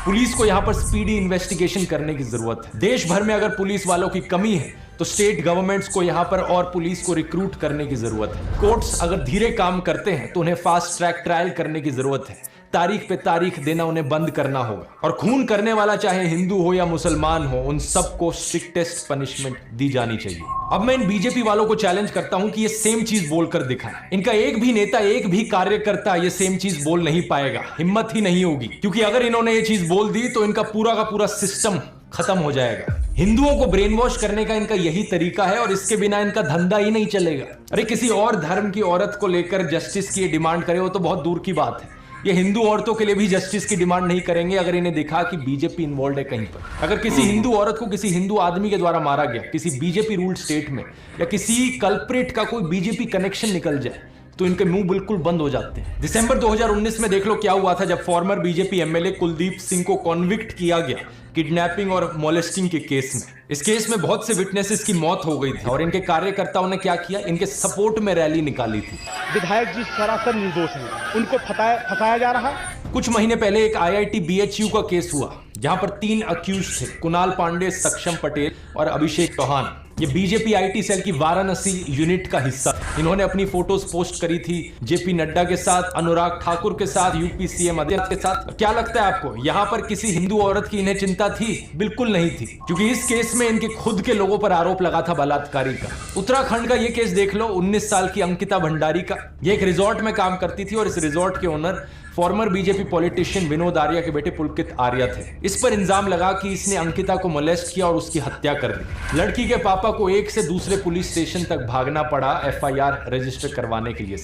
पुलिस को यहां पर स्पीडी इन्वेस्टिगेशन करने की जरूरत है। देश भर में अगर पुलिस वालों की कमी है तो स्टेट गवर्नमेंट्स को यहां पर और पुलिस को रिक्रूट करने की जरूरत है। कोर्ट्स अगर धीरे काम करते हैं तो उन्हें फास्ट ट्रैक ट्रायल करने की जरूरत है। तारीख पे तारीख देना उन्हें बंद करना होगा और खून करने वाला चाहे हिंदू हो या मुसलमान हो उन सबको स्ट्रिक्टेस्ट पनिशमेंट दी जानी चाहिए। अब मैं इन बीजेपी वालों को चैलेंज करता हूं कि ये सेम चीज बोलकर दिखाएं। इनका एक भी नेता एक भी कार्यकर्ता ये सेम चीज बोल नहीं पाएगा, हिम्मत ही नहीं होगी, क्योंकि अगर इन्होंने ये चीज बोल दी तो इनका पूरा का पूरा सिस्टम खत्म हो जाएगा। हिंदुओं को ब्रेन वॉश करने का इनका यही तरीका है और इसके बिना इनका धंधा ही नहीं चलेगा। अरे किसी और धर्म की औरत को लेकर जस्टिस की डिमांड करे वो तो बहुत दूर की बात है। ये हिंदू औरतों के लिए भी जस्टिस की डिमांड नहीं करेंगे अगर इन्हें दिखा कि बीजेपी इन्वॉल्व है कहीं पर। अगर किसी हिंदू औरत को किसी हिंदू आदमी के द्वारा मारा गया किसी बीजेपी रूल्ड स्टेट में या किसी कल्प्रिट का कोई बीजेपी कनेक्शन निकल जाए तो इनके मुंह बिल्कुल बंद हो जाते हैं। दिसंबर 2019 में देख लो क्या हुआ था जब farmer BJP MLA Kuldeep Singh को कॉन्विक्ट किया गया किडनैपिंग और मोलेस्टिंग के केस में। इस केस में बहुत से विटनेसेस की मौत हो गई थी और इनके कार्यकर्ताओं ने क्या किया, इनके सपोर्ट में रैली निकाली थी। विधायक जी सरासर निर्दोष हैं, उनको फंसाया जा रहा है। कुछ महीने पहले एक IIT BHU का केस हुआ जहां पर 3 अक्यूज थे, कुणाल पांडे, सक्षम पटेल और अभिषेक चौहान। ये बीजेपी IT सेल की वाराणसी यूनिट का हिस्सा थे। इन्होंने अपनी फोटोज पोस्ट करी थी JP नड्डा के साथ, अनुराग ठाकुर के साथ, UP CM अध्यक्ष के साथ। क्या लगता है आपको यहां पर किसी हिंदू औरत की इन्हें चिंता थी? बिल्कुल नहीं थी, क्योंकि इस केस में इनके खुद के लोगों पर आरोप लगा था बलात्कारी का। उत्तराखंड का ये केस देख लो, 19 साल की अंकिता भंडारी का। ये एक रिजॉर्ट में काम करती थी और इस रिजॉर्ट के owner farmer BJP politician Vinod Arya के बेटे पुलकित आर्या थे। इस पर इल्जाम लगा कि इसने अंकिता को मोलेस्ट किया और उसकी हत्या कर दी। लड़की के पापा को एक से दूसरे पुलिस स्टेशन तक भागना पड़ा FIR रजिस्टर करवाने के लिए।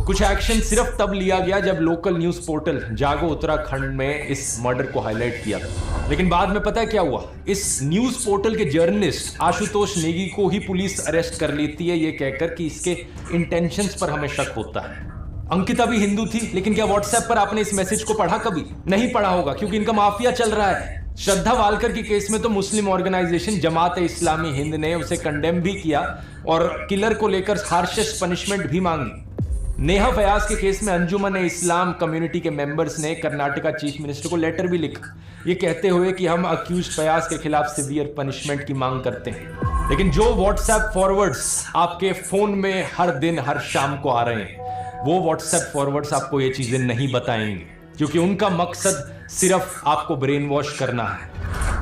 कुछ एक्शन सिर्फ तब लिया गया जब लोकल न्यूज पोर्टल जागो उत्तराखंड में इस मर्डर को हाईलाइट किया, लेकिन बाद में पता है क्या हुआ? इस न्यूज पोर्टल के जर्नलिस्ट आशुतोष नेगी को ही पुलिस अरेस्ट कर लेती है ये कहकर कि इसके इंटेंशंस पर हमें शक होता है। अंकिता भी हिंदू थी, लेकिन क्या व्हाट्सएप पर आपने इस मैसेज को पढ़ा? कभी नहीं पढ़ा होगा, क्योंकि इनका माफिया चल रहा है। श्रद्धा वालकर की केस में तो मुस्लिम ऑर्गेनाइजेशन जमात इस्लामी हिंद ने उसे कंडेम भी किया और किलर को लेकर हार्शेस्ट पनिशमेंट भी मांगी। नेहा फयाज के केस में अंजुमन इस्लाम कम्युनिटी के मेंबर्स ने कर्नाटका चीफ मिनिस्टर को लेटर भी लिखा, ये कहते हुए कि हम अक्यूज फयाज के खिलाफ सीवियर पनिशमेंट की मांग करते हैं। लेकिन जो व्हाट्सएप फॉरवर्ड्स आपके फोन में हर दिन हर शाम को आ रहे हैं वो व्हाट्सएप फॉरवर्ड्स आपको ये चीजें नहीं बताएंगे, क्योंकि उनका मकसद सिर्फ आपको ब्रेन वॉश करना है।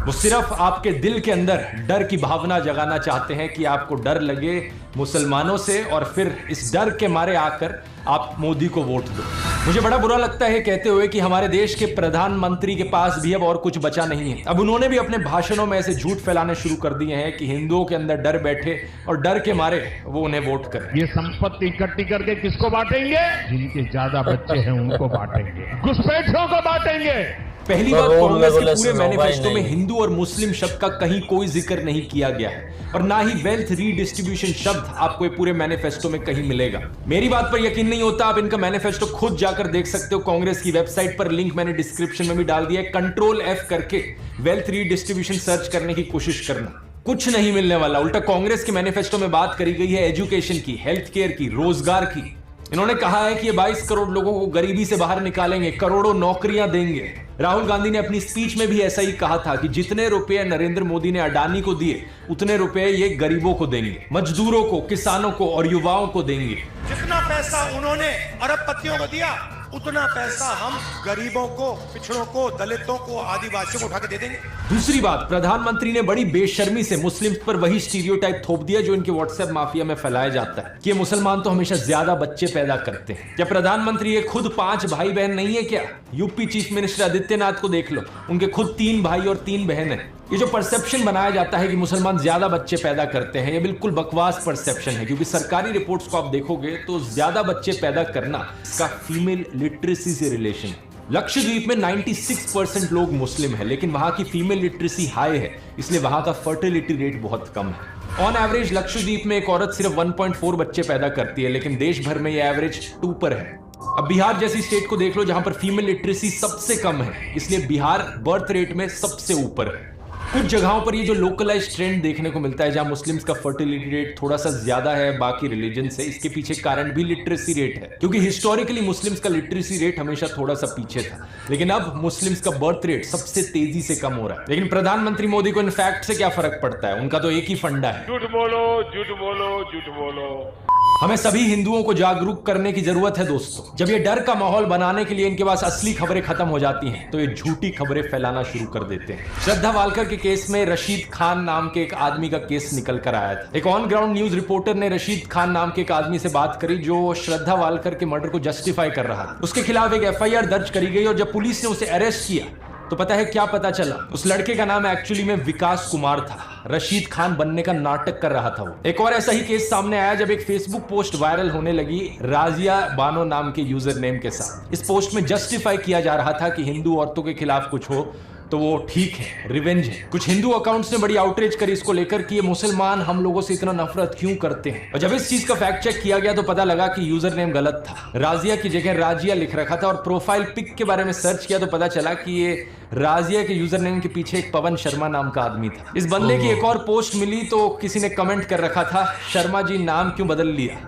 वो सिर्फ आपके दिल के अंदर डर की भावना जगाना चाहते हैं कि आपको डर लगे मुसलमानों से और फिर इस डर के मारे आकर आप मोदी को वोट दो। मुझे बड़ा बुरा लगता है कहते हुए कि हमारे देश के प्रधानमंत्री के पास भी अब और कुछ बचा नहीं है। अब उन्होंने भी अपने भाषणों में ऐसे झूठ फैलाने शुरू कर दिए हैं कि हिंदुओं के अंदर डर बैठे और डर के मारे वो उन्हें वोट करें। ये संपत्ति इकट्ठी करके किसको बांटेंगे? जिनके ज्यादा बच्चे हैं उनको बांटेंगे, घुसपैठियों को बांटेंगे। पहली बात, कांग्रेस के पूरे मैनिफेस्टो में हिंदू और मुस्लिम शब्द का कहीं कोई जिक्र नहीं किया गया है और ना ही वेल्थ रीडिस्ट्रीब्यूशन शब्द आपको ये पूरे मैनिफेस्टो में कहीं मिलेगा। मेरी बात पर यकीन नहीं होता, आप इनका मैनिफेस्टो खुद जाकर देख सकते हो। कांग्रेस की वेबसाइट पर लिंक मैंने डिस्क्रिप्शन में भी डाल दिया है। Ctrl F करके वेल्थ रीडिस्ट्रीब्यूशन सर्च करने की कोशिश करना, कुछ नहीं मिलने वाला। उल्टा कांग्रेस के मैनिफेस्टो में बात करी गई है एजुकेशन की, हेल्थ केयर की, रोजगार की। इन्होंने कहा है कि ये 22 करोड़ लोगों को गरीबी से बाहर निकालेंगे, करोड़ों नौकरियां देंगे। राहुल गांधी ने अपनी स्पीच में भी ऐसा ही कहा था कि जितने रुपए नरेंद्र मोदी ने अडानी को दिए उतने रुपए ये गरीबों को देंगे, मजदूरों को, किसानों को और युवाओं को देंगे। जितना पैसा उन्होंने अरबपतियों को दिया उतना पैसा हम गरीबों को, पिछड़ों को, दलितों को, आदिवासियों को उठा के दे देंगे। दूसरी बात, प्रधानमंत्री ने बड़ी बेशर्मी से मुस्लिम्स पर वही स्टीरियोटाइप थोप दिया जो इनके व्हाट्सएप माफिया में फैलाया जाता है कि मुसलमान तो हमेशा ज्यादा बच्चे पैदा करते हैं। क्या प्रधानमंत्री ये खुद 5 भाई बहन नहीं है क्या? यूपी चीफ मिनिस्टर आदित्यनाथ को देख लो, उनके खुद 3 भाई और 3 बहन है। ये जो परसेप्शन बनाया जाता है कि मुसलमान ज्यादा बच्चे पैदा करते हैं, ये बिल्कुल बकवास परसेप्शन है, क्योंकि सरकारी रिपोर्ट्स को आप देखोगे तो ज्यादा बच्चे पैदा करना इसका फीमेल लिटरेसी से रिलेशन है। लक्षद्वीप में 96% लोग मुस्लिम है, लेकिन वहां की फीमेल लिटरेसी हाई है, इसलिए वहां का फर्टिलिटी रेट बहुत कम है। ऑन एवरेज लक्षद्वीप में एक औरत सिर्फ 1.4 बच्चे पैदा करती है, लेकिन देश भर में ये एवरेज 2 पर है। अब बिहार जैसी स्टेट को देख लो जहां पर फीमेल लिटरेसी सबसे कम है, इसलिए बिहार बर्थ रेट में सबसे ऊपर है। कुछ जगहों पर ये जो लोकलाइज ट्रेंड देखने को मिलता है जहां मुस्लिम्स का फर्टिलिटी रेट थोड़ा सा ज्यादा है बाकी रिलीजन से, इसके पीछे कारण भी लिटरेसी रेट है, क्योंकि हिस्टोरिकली मुस्लिम्स का लिटरेसी रेट हमेशा थोड़ा सा पीछे था, लेकिन अब मुस्लिम्स का बर्थ रेट सबसे तेजी से कम हो रहा है। लेकिन प्रधानमंत्री मोदी को इन फैक्ट से क्या फर्क पड़ता है? उनका तो एक ही फंडा है, झूठ बोलो, झूठ बोलो, झूठ बोलो। हमें सभी हिंदुओं को जागरूक करने की जरूरत है दोस्तों। जब ये डर का माहौल बनाने के लिए इनके पास असली खबरें खत्म हो जाती हैं, तो ये झूठी खबरें फैलाना शुरू कर देते हैं। श्रद्धा वालकर के केस में रशीद खान नाम के एक आदमी का केस निकल कर आया था। एक ऑन ग्राउंड न्यूज रिपोर्टर ने रशीद खान नाम के एक आदमी से बात करी जो श्रद्धा वालकर के मर्डर को जस्टिफाई कर रहा था। उसके खिलाफ एक FIR दर्ज करी गई और जब पुलिस ने उसे अरेस्ट किया तो पता है क्या पता चला? उस लड़के का नाम एक्चुअली में विकास कुमार था। रशीद खान बनने का नाटक कर रहा था वो। एक और ऐसा ही केस सामने आया जब एक फेसबुक पोस्ट वायरल होने लगी राजिया बानो नाम के यूजर नेम के साथ। इस पोस्ट में जस्टिफाई किया जा रहा था कि हिंदू औरतों के खिलाफ कुछ हो तो वो ठीक है, रिवेंज है। कुछ हिंदू अकाउंट्स ने बड़ी आउटरीच करी इसको लेकर कि ये मुसलमान हम लोगों से इतना नफरत क्यों करते हैं, और जब इस चीज का फैक्ट चेक किया गया तो पता लगा कि यूजर नेम गलत था। राजिया की जगह राजिया लिख रखा था, और प्रोफाइल पिक के बारे में सर्च किया तो पता चला कि ये राजिया के यूजर नेम के पीछे एक पवन शर्मा नाम का आदमी था। इस बंदे की एक और पोस्ट मिली तो किसी ने कमेंट कर रखा था, शर्मा जी नाम क्यों बदल लिया?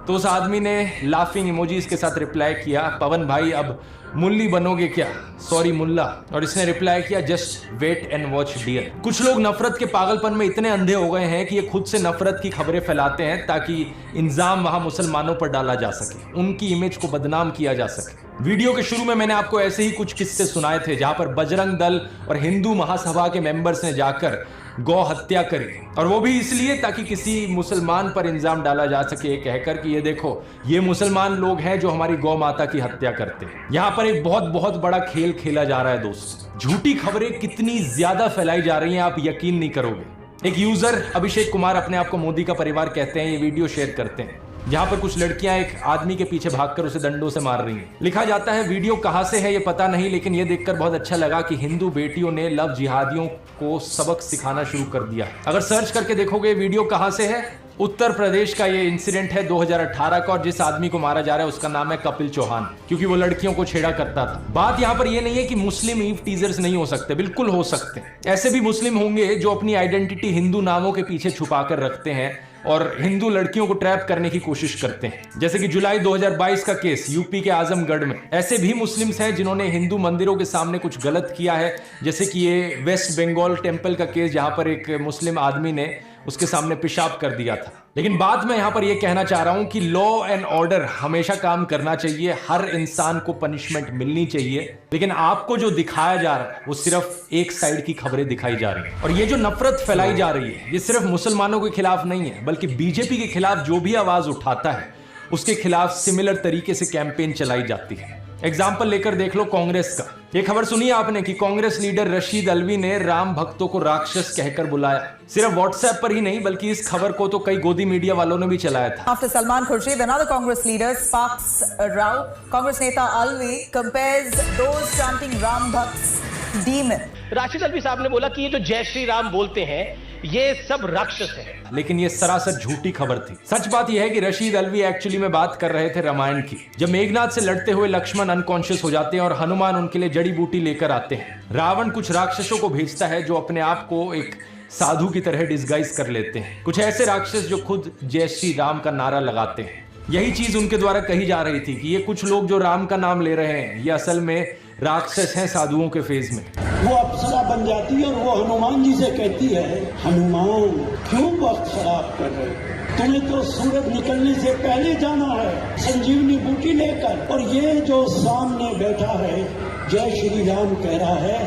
तो उस आदमी ने लाफिंग इमोजीज के साथ रिप्लाई किया, पवन भाई अब मुल्ली बनोगे क्या, सॉरी मुल्ला। और इसने रिप्लाई किया, just wait and watch dear. कुछ लोग नफरत के पागलपन में इतने अंधे हो गए हैं कि ये खुद से नफरत की खबरें फैलाते हैं ताकि इल्जाम वहां मुसलमानों पर डाला जा सके, उनकी इमेज को बदनाम किया जा सके। वीडियो के शुरू में मैंने आपको ऐसे ही कुछ किस्से सुनाए थे जहां पर बजरंग दल और हिंदू महासभा के मेंबर्स ने जाकर गौ हत्या करी, और वो भी इसलिए ताकि किसी मुसलमान पर इल्जाम डाला जा सके कहकर कि ये देखो ये मुसलमान लोग हैं जो हमारी गौ माता की हत्या करते हैं। यहां पर एक बहुत बहुत बड़ा खेल खेला जा रहा है दोस्त। झूठी खबरें कितनी ज्यादा फैलाई जा रही हैं आप यकीन नहीं करोगे। एक यूजर अभिषेक कुमार अपने आप को मोदी का परिवार कहते हैं, ये वीडियो शेयर करते हैं जहां पर कुछ लड़कियां एक आदमी के पीछे भागकर उसे डंडों से मार रही हैं। लिखा जाता है वीडियो कहां से है ये पता नहीं, लेकिन ये देखकर बहुत अच्छा लगा कि हिंदू बेटियों ने लव जिहादियों को सबक सिखाना शुरू कर दिया। अगर सर्च करके देखोगे वीडियो कहां से है, उत्तर प्रदेश का ये इंसिडेंट है 2018 का, और जिस आदमी को मारा जा रहा है उसका नाम है कपिल चौहान, क्योंकि वो लड़कियों को छेड़ा करता था। बात यहाँ पर ये नहीं है कि मुस्लिम ईव टीजर्स नहीं हो सकते, बिल्कुल हो सकते हैं। ऐसे भी मुस्लिम होंगे जो अपनी आइडेंटिटी हिंदू नामों के पीछे छुपा कर रखते हैं और हिंदू लड़कियों को ट्रैप करने की कोशिश करते हैं। जैसे कि जुलाई 2022 का केस यूपी के आजमगढ़ में। ऐसे भी मुस्लिम्स हैं जिन्होंने हिंदू मंदिरों के सामने कुछ गलत किया है, जैसे कि ये वेस्ट बंगाल टेम्पल का केस जहां पर एक मुस्लिम आदमी ने उसके सामने पेशाब कर दिया था। लेकिन बात मैं यहां पर यह कहना चाह रहा हूं कि लॉ एंड ऑर्डर हमेशा काम करना चाहिए, हर इंसान को पनिशमेंट मिलनी चाहिए, लेकिन आपको जो दिखाया जा रहा है वो सिर्फ एक साइड की खबरें दिखाई जा रही हैं। और ये जो नफरत फैलाई जा रही है ये सिर्फ मुसलमानों के खिलाफ नहीं है, बल्कि बीजेपी के खिलाफ जो भी आवाज उठाता है उसके खिलाफ सिमिलर तरीके से कैंपेन चलाई जाती है। एग्जाम्पल लेकर देख लो कांग्रेस का। ये खबर सुनी आपने कि कांग्रेस लीडर रशीद अलवी ने राम भक्तों को राक्षस कहकर बुलाया। सिर्फ व्हाट्सएप पर ही नहीं बल्कि इस खबर को तो कई गोदी मीडिया वालों ने भी चलाया था। After Salman Khurshid, another Congress leader sparks a row. Congress neta Alvi compares those chanting Ram Bhakts demon. Rashid Alvi साहब ने बोला कि ये जो जय श्री राम बोलते हैं ये सब राक्षस है, लेकिन ये सरासर झूठी खबर थी। सच बात यह है कि रशीद अलवी एक्चुअली में बात कर रहे थे रामायण की, जब मेघनाथ से लड़ते हुए लक्ष्मण अनकॉन्शियस हो जाते हैं और हनुमान उनके लिए जड़ी बूटी लेकर आते हैं। रावण कुछ राक्षसों को भेजता है जो अपने आप को एक साधु की तरह डिस्गाइज कर लेते हैं, कुछ ऐसे राक्षस जो खुद जय श्री राम का नारा लगाते हैं। यही चीज उनके द्वारा कही जा रही थी कि ये कुछ लोग जो राम का नाम ले रहे हैं ये असल में राक्षस हैं साधुओं के फेज में। वो अप्सरा बन जाती है और वो हनुमान जी से कहती है, हनुमान क्यों वक्त खराब कर रहे हो? तुम्हें तो सूरज निकलने से पहले जाना है संजीवनी बूटी लेकर। और ये जो सामने बैठा है जय श्री राम कह रहा है,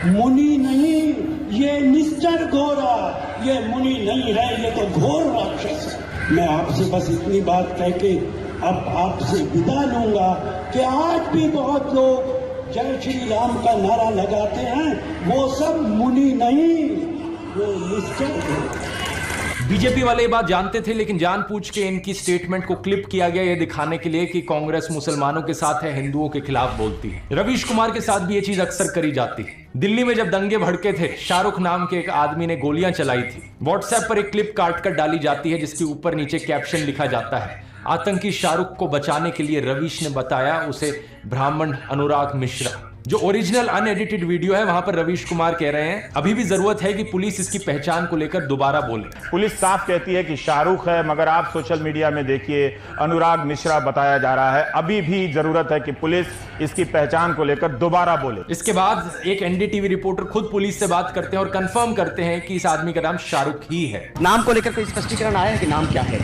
मुनि नहीं, ये निश्चर घोरा, ये मुनि नहीं है, ये तो घोर राक्षस है। मैं आपसे बस इतनी बात कह के अब आपसे विदा लूंगा कि आज भी बहुत लोग जय श्री राम का नारा लगाते हैं, वो सब मुनि नहीं, वो निश्चर घोरा। बीजेपी वाले ये बात जानते थे, लेकिन जानबूझ के इनकी स्टेटमेंट को क्लिप किया गया ये दिखाने के लिए कि कांग्रेस मुसलमानों के साथ है, हिंदुओं के खिलाफ बोलती है। रवीश कुमार के साथ भी ये चीज अक्सर करी जाती है। दिल्ली में जब दंगे भड़के थे, शाहरुख नाम के एक आदमी ने गोलियां चलाई थी। व्हाट्सएप पर एक क्लिप काट कर डाली जाती है जिसके ऊपर नीचे कैप्शन लिखा जाता है, आतंकी शाहरुख को बचाने के लिए रवीश ने बताया उसे ब्राह्मण अनुराग मिश्रा। जो ओरिजिनल अनएडिटेड वीडियो है वहां पर रवीश कुमार कह रहे हैं अभी भी जरूरत है कि पुलिस इसकी पहचान को लेकर दोबारा बोले। पुलिस साफ कहती है कि शाहरुख है, मगर आप सोशल मीडिया में देखिए अनुराग मिश्रा बताया जा रहा है। अभी भी जरूरत है कि पुलिस इसकी पहचान को लेकर दोबारा बोले। इसके बाद एक एनडीटीवी रिपोर्टर खुद पुलिस से बात करते हैं और कंफर्म करते हैं कि इस आदमी का नाम शाहरुख ही है। नाम को लेकर कोई स्पष्टीकरण आया है कि नाम क्या है?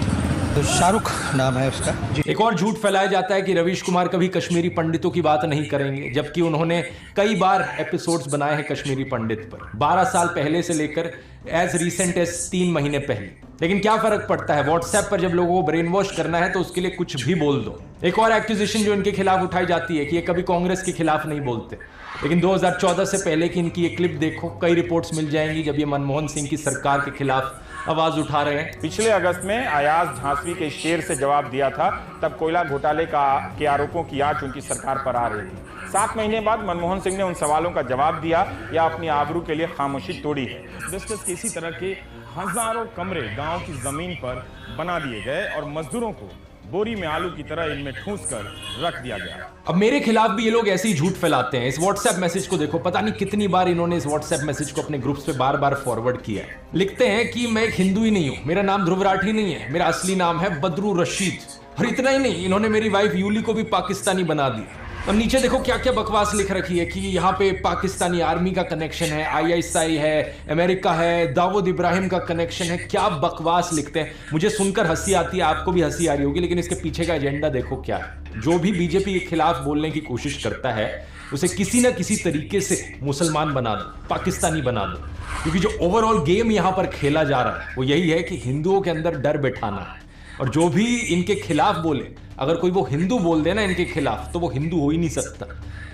तो शाहरुख नाम है उसका। एक और झूठ फैलाया जाता है कि रवीश कुमार कभी कश्मीरी पंडितों की बात नहीं करेंगे, जबकि उन्होंने कई बार एपिसोड्स बनाए हैं कश्मीरी पंडित पर, 12 साल पहले से लेकर एज रिसेंट एज 3 महीने पहले। लेकिन क्या फर्क पड़ता है, व्हाट्सएप पर जब लोगों को ब्रेन वॉश करना है तो उसके लिए कुछ भी बोल दो। एक और एक्यूजेशन जो इनके खिलाफ उठाई जाती है कि ये कभी कांग्रेस के खिलाफ नहीं बोलते, लेकिन 2014 से पहले की इनकी ये क्लिप देखो, कई रिपोर्ट्स मिल जाएंगी जब ये मनमोहन सिंह की सरकार के खिलाफ आवाज उठा रहे हैं। पिछले अगस्त में अयाज झांसी के शेर से जवाब दिया था, तब कोयला घोटाले के आरोपों की आंच उनकी सरकार पर आ रही थी। 7 महीने बाद मनमोहन सिंह ने उन सवालों का जवाब दिया या अपनी आबरू के लिए खामोशी तोड़ी है। डिस्कस के इसी तरह के हजारों कमरे गांव की जमीन पर बना दिए गए और मजदूरों को बोरी में आलू की तरह इनमें ठूंस कर रख दिया गया। अब मेरे खिलाफ भी ये लोग ऐसे ही झूठ फैलाते हैं। इस व्हाट्सएप मैसेज को देखो, पता नहीं कितनी बार इन्होंने इस व्हाट्सएप मैसेज को अपने ग्रुप्स पे बार बार फॉरवर्ड किया है। लिखते हैं कि मैं एक हिंदू ही नहीं हूं, मेरा नाम ध्रुव राठी नहीं है, मेरा असली नाम है बदरू रशीद। और इतना ही नहीं, इन्होंने मेरी वाइफ यूली को भी पाकिस्तानी बना दी। और नीचे देखो क्या क्या बकवास लिख रखी है कि यहाँ पे पाकिस्तानी आर्मी का कनेक्शन है, ISI है, अमेरिका है, दाऊद इब्राहिम का कनेक्शन है। क्या बकवास लिखते हैं, मुझे सुनकर हंसी आती है, आपको भी हंसी आ रही होगी, लेकिन इसके पीछे का एजेंडा देखो क्या है। जो भी बीजेपी के खिलाफ बोलने की कोशिश करता है उसे किसी ना किसी तरीके से मुसलमान बना दो, पाकिस्तानी बना दो, क्योंकि जो ओवरऑल गेम यहाँ पर खेला जा रहा है वो यही है कि हिंदुओं के अंदर डर बैठाना है। और जो भी इनके खिलाफ बोले, अगर कोई वो हिंदू बोल दे ना इनके खिलाफ, तो वो हिंदू हो ही नहीं सकता।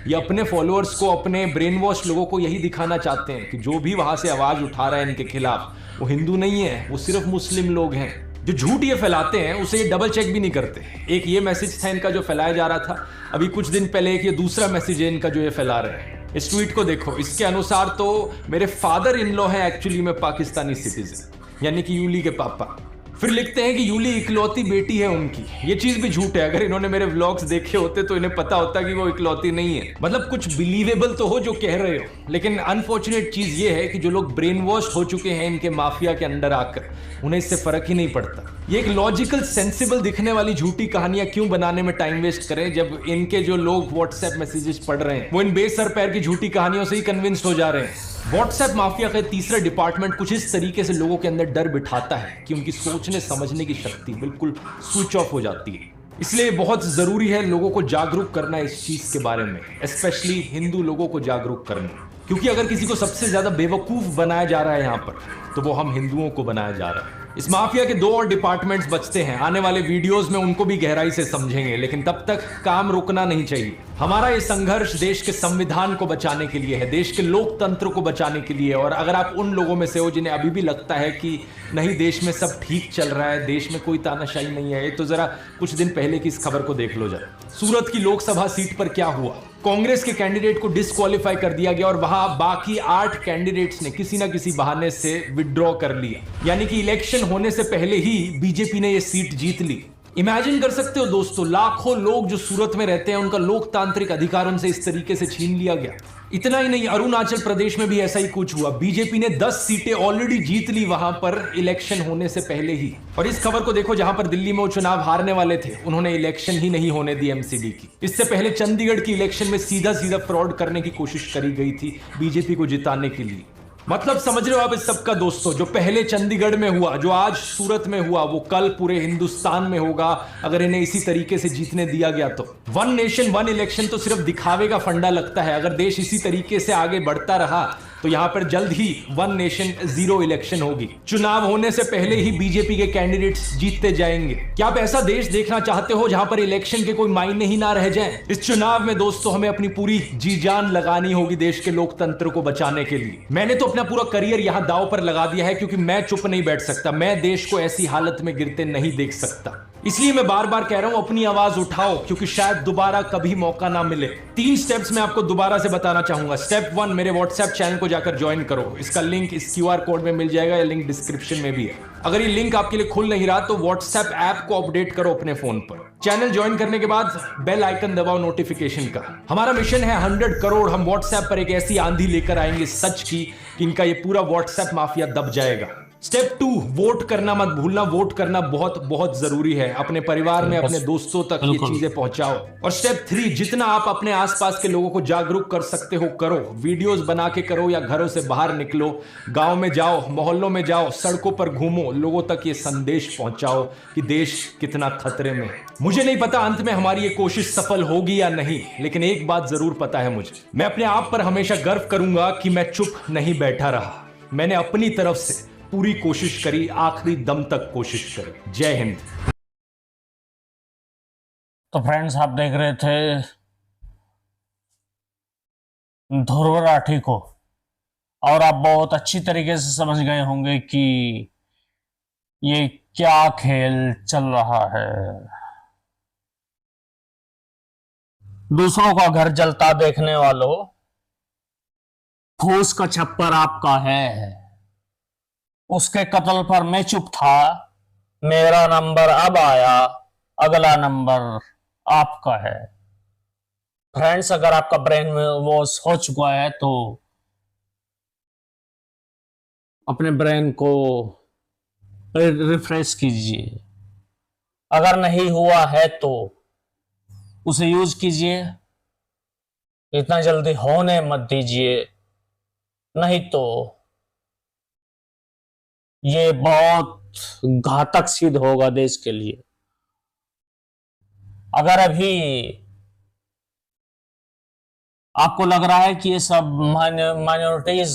ये अपने फॉलोअर्स को, अपने ब्रेन वॉश लोगों को यही दिखाना चाहते हैं कि जो भी वहां से आवाज उठा रहा है इनके खिलाफ वो हिंदू नहीं है, वो सिर्फ मुस्लिम लोग हैं। जो झूठ ये फैलाते हैं उसे ये डबल चेक भी नहीं करते। एक ये मैसेज था इनका जो फैलाया जा रहा था, अभी कुछ दिन पहले एक ये दूसरा मैसेज है इनका जो ये फैला रहे हैं। इस ट्वीट को देखो, इसके अनुसार तो मेरे फादर इन लॉ है एक्चुअली में पाकिस्तानी सिटीजन, यानी कि यूली के पापा। फिर लिखते हैं कि यूली इकलौती बेटी है उनकी। ये चीज भी झूठ है, अगर इन्होंने मेरे व्लॉग्स देखे होते तो इन्हें पता होता कि वो इकलौती नहीं है। मतलब कुछ बिलीवेबल तो हो जो कह रहे हो, लेकिन अनफॉर्चुनेट चीज ये है कि जो लोग ब्रेन वॉश हो चुके हैं इनके माफिया के अंडर आकर, उन्हें इससे फर्क ही नहीं पड़ता। ये एक लॉजिकल सेंसिबल दिखने वाली झूठी कहानियां क्यों बनाने में टाइम वेस्ट करें, जब इनके जो लोग व्हाट्सएप मैसेजेस पढ़ रहे हैं वो इन बेसर पैर की झूठी कहानियों से ही कन्विंस्ड हो जा रहे हैं। व्हाट्सएप माफिया का तीसरा डिपार्टमेंट कुछ इस तरीके से लोगों के अंदर डर बिठाता है कि उनकी सोचने समझने की शक्ति बिल्कुल स्विच ऑफ हो जाती है। इसलिए बहुत जरूरी है लोगों को जागरूक करना इस चीज के बारे में, स्पेशली हिंदू लोगों को जागरूक करना, क्योंकि अगर किसी को सबसे ज्यादा बेवकूफ बनाया जा रहा है यहाँ पर, तो वो हम हिंदुओं को बनाया जा रहा है। इस माफिया के 2 और डिपार्टमेंट्स बचते हैं, आने वाले वीडियोस में उनको भी गहराई से समझेंगे, लेकिन तब तक काम रुकना नहीं चाहिए। हमारा ये संघर्ष देश के संविधान को बचाने के लिए है, देश के लोकतंत्र को बचाने के लिए। और अगर आप उन लोगों में से हो जिन्हें अभी भी लगता है कि नहीं देश में सब ठीक चल रहा है, देश में कोई तानाशाही नहीं है, तो जरा कुछ दिन पहले की इस खबर को देख लो जरा। सूरत की लोकसभा सीट पर क्या हुआ, कांग्रेस के कैंडिडेट को डिस्क्वालीफाई कर दिया गया और वहां बाकी 8 कैंडिडेट्स ने किसी ना किसी बहाने से विड्रॉ कर लिया, यानी कि इलेक्शन होने से पहले ही बीजेपी ने यह सीट जीत ली। इमेजिन कर सकते हो दोस्तों, लाखों लोग जो सूरत में रहते हैं उनका लोकतांत्रिक अधिकार उनसे इस तरीके से छीन लिया गया। इतना ही नहीं, अरुणाचल प्रदेश में भी ऐसा ही कुछ हुआ। बीजेपी ने 10 सीटें ऑलरेडी जीत ली वहां पर इलेक्शन होने से पहले ही। और इस खबर को देखो, जहां पर दिल्ली में वो चुनाव हारने वाले थे, उन्होंने इलेक्शन ही नहीं होने दी एमसीडी की। इससे पहले चंडीगढ़ की इलेक्शन में सीधा सीधा फ्रॉड करने की कोशिश करी गई थी बीजेपी को जिताने के लिए। मतलब समझ रहे हो आप इस सबका दोस्तों? जो पहले चंडीगढ़ में हुआ, जो आज सूरत में हुआ, वो कल पूरे हिंदुस्तान में होगा अगर इन्हें इसी तरीके से जीतने दिया गया तो। वन नेशन वन इलेक्शन तो सिर्फ दिखावे का फंडा लगता है। अगर देश इसी तरीके से आगे बढ़ता रहा तो यहां पर जल्द ही वन नेशन जीरो इलेक्शन होगी। चुनाव होने से पहले ही बीजेपी के कैंडिडेट्स जीतते जाएंगे। क्या आप ऐसा देश देखना चाहते हो जहां पर इलेक्शन के कोई मायने ही ना रह जाए? इस चुनाव में दोस्तों हमें अपनी पूरी जी जान लगानी होगी देश के लोकतंत्र को बचाने के लिए। मैंने तो अपना पूरा करियर यहां दांव पर लगा दिया है, क्योंकि मैं चुप नहीं बैठ सकता। मैं देश को ऐसी हालत में गिरते नहीं देख सकता। इसलिए मैं बार बार कह रहा हूं, अपनी आवाज उठाओ, क्योंकि शायद दोबारा कभी मौका ना मिले। 3 स्टेप्स मैं आपको दोबारा से बताना चाहूंगा। स्टेप 1, मेरे व्हाट्सएप चैनल को जाकर ज्वाइन करो। इसका लिंक इस क्यूआर कोड में मिल जाएगा, या लिंक डिस्क्रिप्शन में भी है। अगर ये लिंक आपके लिए खुल नहीं रहा तो व्हाट्सएप ऐप को अपडेट करो अपने फोन पर। चैनल ज्वाइन करने के बाद बेल आइकन दबाओ नोटिफिकेशन का। हमारा मिशन है 100 करोड़। हम व्हाट्सएप पर एक ऐसी आंधी लेकर आएंगे सच की कि इनका ये पूरा व्हाट्सएप माफिया दब जाएगा। स्टेप 2, वोट करना मत भूलना। वोट करना बहुत बहुत जरूरी है। अपने परिवार में, अपने दोस्तों तक ये चीजें पहुंचाओ। और स्टेप 3, जितना आप अपने आसपास के लोगों को जागरूक कर सकते हो करो। वीडियोस बना के करो, या घरों से बाहर निकलो, गांव में जाओ, मोहल्लों में जाओ, सड़कों पर घूमो, लोगों तक ये संदेश पहुंचाओ कि देश कितना खतरे में है। मुझे नहीं पता अंत में हमारी ये कोशिश सफल होगी या नहीं, लेकिन एक बात जरूर पता है मुझे, मैं अपने आप पर हमेशा गर्व करूंगा कि मैं चुप नहीं बैठा रहा। मैंने अपनी तरफ से पूरी कोशिश करी, आखिरी दम तक कोशिश करी। जय हिंद। तो फ्रेंड्स, आप देख रहे थे ध्रुव राठी को, और आप बहुत अच्छी तरीके से समझ गए होंगे कि ये क्या खेल चल रहा है। दूसरों का घर जलता देखने वालों, फूस का छप्पर आपका है। उसके कत्ल पर मैं चुप था, मेरा नंबर अब आया, अगला नंबर आपका है। फ्रेंड्स, अगर आपका ब्रेन में वो हो चुका है तो अपने ब्रेन को रिफ्रेश कीजिए। अगर नहीं हुआ है तो उसे यूज कीजिए, इतना जल्दी होने मत दीजिए, नहीं तो ये बहुत घातक सिद्ध होगा देश के लिए। अगर अभी आपको लग रहा है कि ये सब माइनॉरिटीज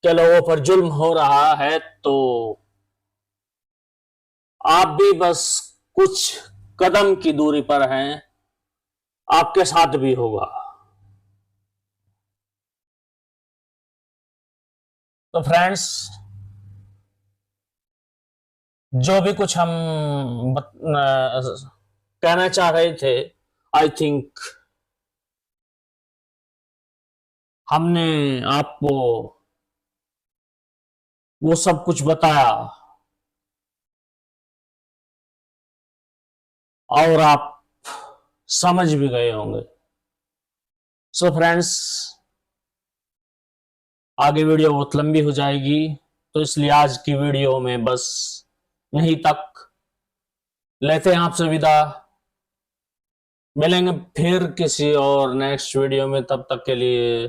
के लोगों पर जुल्म हो रहा है, तो आप भी बस कुछ कदम की दूरी पर हैं, आपके साथ भी होगा। तो फ्रेंड्स, जो भी कुछ हम कहना चाह रहे थे, आई थिंक हमने आपको वो सब कुछ बताया, और आप समझ भी गए होंगे। सो फ्रेंड्स, आगे वीडियो बहुत लंबी हो जाएगी, तो इसलिए आज की वीडियो में बस यहीं तक लेते हैं आपसे विदा। मिलेंगे फिर किसी और नेक्स्ट वीडियो में, तब तक के लिए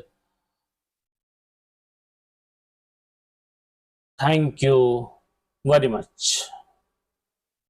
थैंक यू वेरी मच।